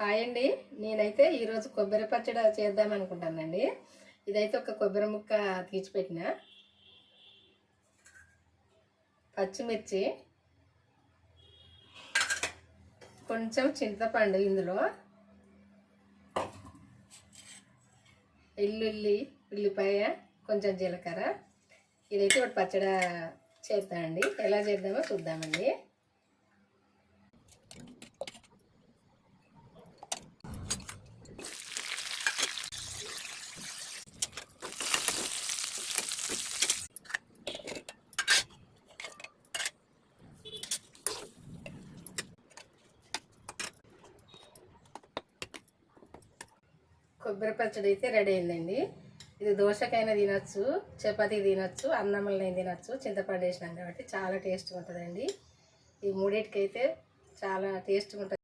Hi అండి. నేనైతే ఈరోజు కొబ్బరి పచ్చడి చేద్దాం అనుకుంటానండి. ఇదైతే ఒక కొబ్బరి ముక్క తీసిపెట్టిన, పచ్చిమిర్చి, కొంచెం చింతపండు, ఇందులో ఉల్లిపాయ, కొంచెం జీలకర్ర. ఇదైతే ఒక పచ్చడి చేద్దామండి. ఎలా చేద్దామో చూద్దామండి. కొబ్బరి పచ్చడి అయితే రెడీ అయిందండి. ఇది దోశకైనా తినచ్చు, చపాతీ తినచ్చు, అన్నంలో తినచ్చు. చింతపండు వేసినాం కాబట్టి చాలా టేస్ట్గా ఉంటుందండి. ఈ మూడింటికైతే చాలా టేస్ట్గా ఉంటుంది.